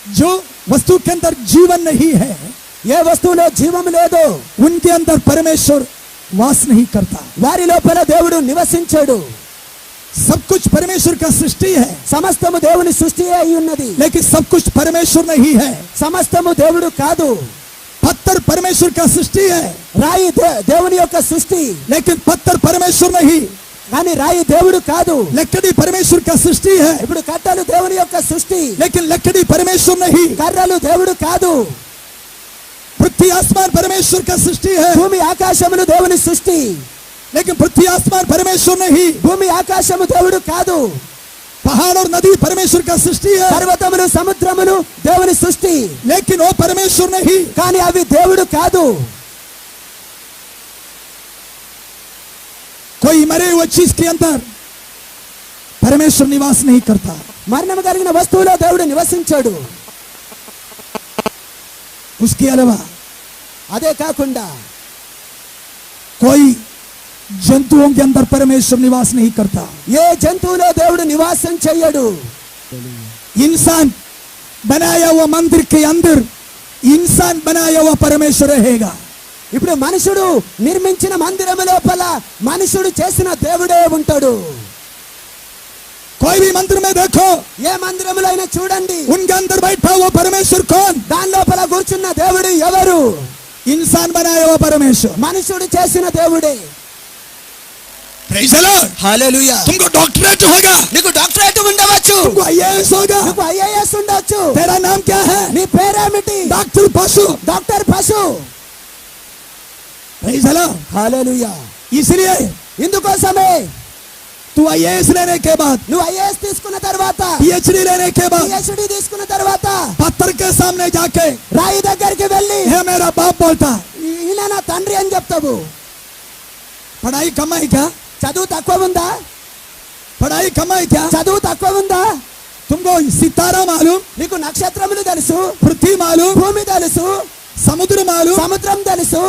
जो वस्तु के अंदर जीवन नहीं है, ఏ వస్తువులో జీవం లేదు, उनके अंदर परमेश्वर वास नहीं करता। వారి లోపల దేవుడు నివసించాడు। सब कुछ परमेश्वर का सृष्टि है, సమస్తము దేవుని సృష్టి అయి ఉన్నది, लेकिन सब कुछ परमेश्वर नहीं है। సమస్తము దేవుడు కాదు। पत्थर परमेश्वर का सृष्टि है, రాయి దేవుని యొక్క సృష్టి, लेकिन पत्थर परमेश्वर नहीं। కానీ రాయి దేవుడు కాదు। लकड़ी परमेश्वर का सृष्टि है, ఇప్పుడు కట్టెలు దేవుని యొక్క సృష్టి, लेकिन लकड़ी परमेश्वर नहीं। కర్రలు దేవుడు కాదు। पृथ्वी आसमान परमेश्वर का सृष्टि है, భూమి ఆకాశములు దేవుని సృష్టి, लेकिन पृथ्वी आसमान परमेश्वर नहीं। భూమి ఆకాశము దేవుడు కాదు। पहाड़ और नदी परमेश्वर का सृष्टि है, పర్వతములు సముద్రములు దేవుని సృష్టి, लेकिन वो परमेश्वर नहीं। కానీ అవి దేవుడు కాదు। कोई मरे हुए चीज के अंदर परमेश्वर निवास नहीं करता। మరణం కలిగిన వస్తువులో దేవుడు నివసించాడు। उसके अलावा అదే కాకుండా कोई जंतुओं के अंदर परमेश्वर निवास नहीं करता। ఏ జంతువులో దేవుడు నివాసం చేయడు। इंसान बनाया हुआ मंदिर के अंदर इंसान बनाया हुआ परमेश्वर रहेगा। ఇప్పుడు మనుషుడు నిర్మించిన మందిరము లోపల మనుషుడు చేసిన దేవుడే ఉంటాడు। कोई भी मंदिर में देखो, ఏ మందిరములో అయినా చూడండి, उनके अंदर बैठा हुआ परमेश्वर कौन? దాని లోపల కూర్చున్న దేవుడు ఎవరు? इंसान बनाया हुआ परमेश्वर। మనుషుడు చేసిన దేవుడే। Praise the Lord. హల్లెలూయా। तुमको डॉक्टरेट होगा, నీకు డాక్టరేట్ ఉండవచ్చు, तुमको IAS होगा। నీకు ఐఏఎస్ ఉండొచ్చు। तेरा नाम क्या है? నీ పేరేమిటి? डॉक्टर पशु। డాక్టర్ పశు। Praise the Lord. హల్లెలూయా। इसलिए ఇందుకోసమే तू IAS लेने के बाद, నువ్వు ఐఏఎస్ తీసుకున్న తర్వాత, PhD लेने के बाद పిహెచ్డి తీసుకున్న తర్వాత पत्थर के सामने जाके రాయి దగ్గరికి వెళ్ళి है मेरा बाप बोलता, ఈయన నా తండ్రి అని చెప్తావు। पढ़ाई कम है क्या? చదువు తక్కువ ఉందా? पढ़ाई कम है क्या? చదువు తక్కువ ఉందా? तुमको सितारा मालूम, నీకు నక్షత్రములు తెలుసు, पृथ्वी मालूम, భూమి తెలుసు, समुद्र मालूम, సముద్రం తెలుసు,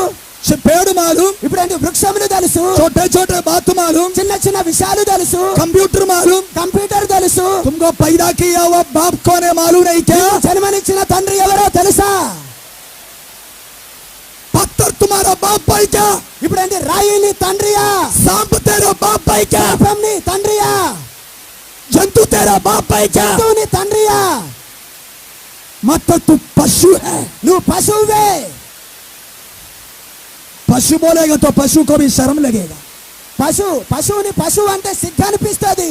पेड़ मालूम, ఇప్పుడు వృక్షములు తెలుసు, छोटे छोटे बात मालूम, చిన్న చిన్న విషయాలు తెలుసు, कंप्यूटर मालूम। కంప్యూటర్ తెలుసు। तुमको पैदा किया हुआ बाप कौन है मालूम नहीं क्या? నీకు జన్మనిచ్చిన తండ్రి ఎవరో తెలుసా? पत्थर तुम्हारा बाप है क्या? ఇప్పుడు రాయి నీ తండ్రియా? सांप तेरा बाप है क्या? సర్పం నీ తండ్రియా? जंतु तेरा बाप है क्या? జంతువు నీ తండ్రియా? मतलब तू पशु है। నువ్వు పశువువే। पशु बोलेगा तो पशु को भी शर्म लगेगा। పశువుని పశువు అంటే సిగ్గు అనిపిస్తుంది।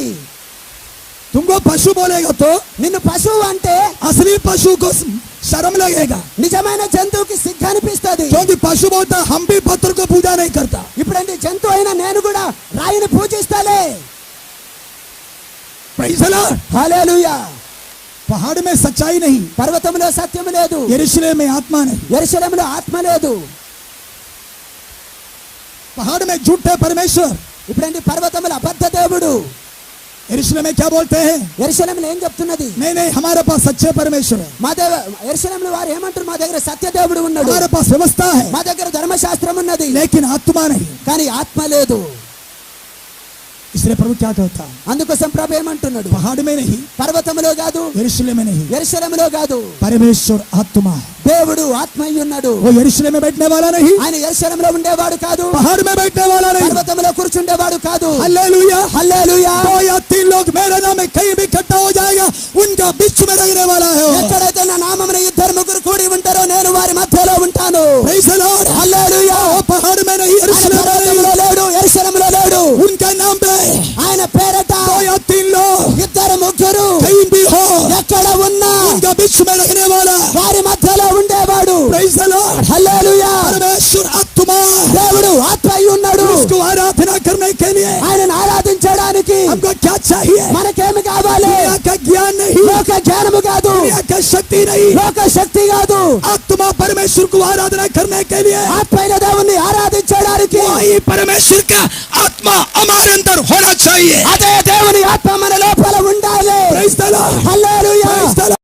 तुमको पशु बोलेगा तो నిన్ను పశువు అంటే असली पशु को शर्म लगेगा, నిజమైన జంతువుకి సిగ్గు అనిపిస్తుంది। क्योंकि पशु बोलता हम भी पत्थर को पूजा नहीं करता। ఇప్పుడు జంతువు అయినా నేను కూడా రాయిని పూజిస్తాలే। Praise the Lord. హల్లెలూయా। पहाड़ में सच्चाई नहीं, పర్వతంలో సత్యం లేదు, यरूशलेम में आत्मा नहीं। యెరూషలేములో ఆత్మ లేదు। पहाड़ में झूठे परमेश्वर, ఇప్పుడు పర్వతముల అబద్ధ దేవుడు। यरूशलेम में क्या बोलते हैं? యెరూషలేములో ఏం చెప్తున్నది? नहीं नहीं, हमारे पास सच्चे परमेश्वर है, మా యెరూషలేములో వారు ఏమంటారు? మా దగ్గర సత్య దేవుడు ఉన్నాడు, हमारे पास व्यवस्था है, మా దగ్గర ధర్మశాస్త్రం ఉన్నది, लेकिन आत्मा नहीं। కానీ ఆత్మ లేదు। इसलिए प्रभु क्या कहता है? అందుకోసం ప్రభు ఏమంటున్నాడు? पहाड़ में नहीं, పర్వతములో కాదు, यरूशलेम में नहीं, యెరూషలేములో కాదు, परमेश्वर आत्मा है। దేవుడు ఆత్మ అయి ఉన్నాడు। वो यरूशलेम में बैठने वाला नहीं, ఆయన యెరూషలేములో ఉండేవాడు కాదు, पहाड़ में बैठने वाला नहीं। పర్వతంలో కూర్చుండేవాడు కాదు। हालेलुया। హల్లెలూయా। 2 या 3 लोग मेरे नाम में कहीं भी इकट्ठा हो जाएगा, उनका बीच में रहने वाला है। ఎక్కడైతే నా నామమున ఇద్దరు ముగ్గురు కూడి ఉంటారో నేను వారి మధ్యలో ఉంటాను। Praise the Lord. హల్లెలూయా। वो पहाड़ में नहीं, यरूशलेम में పర్వతంలో नहीं, లేడు, యెరూషలేములో లేడు। उनका नाम पे ఆయన పేరట 2 या 3 लोग ఇద్దరు ముగ్గురు कहीं भी हो, ఎక్కడ ఉన్నా उनका बीच में रहने वाला। వారి మధ్యలో ఉండేవాడు। Praise the Lord. హల్లెలూయా। परमेश्वर आत्मा, దేవుడు ఆత్మ అయి ఉన్నాడు। उसको आराधना करने के लिए ఆయనను ఆరాధించడానికి हमको क्या चाहिए? మనకేమి కావాలి? दुनिया का ज्ञान नहीं, లోక జ్ఞానము కాదు, दुनिया का शक्ति नहीं, లోక శక్తి కాదు, आत्मा परमेश्वर को आराधना करने के लिए ఆత్మ అయిన దేవుణ్ణి ఆరాధించడానికి वही परमेश्वर का आत्मा हमारे अंदर होना चाहिए। అదే దేవుని ఆత్మ మన లోపల ఉండాలి। Praise the Lord. Hallelujah. Praise the Lord.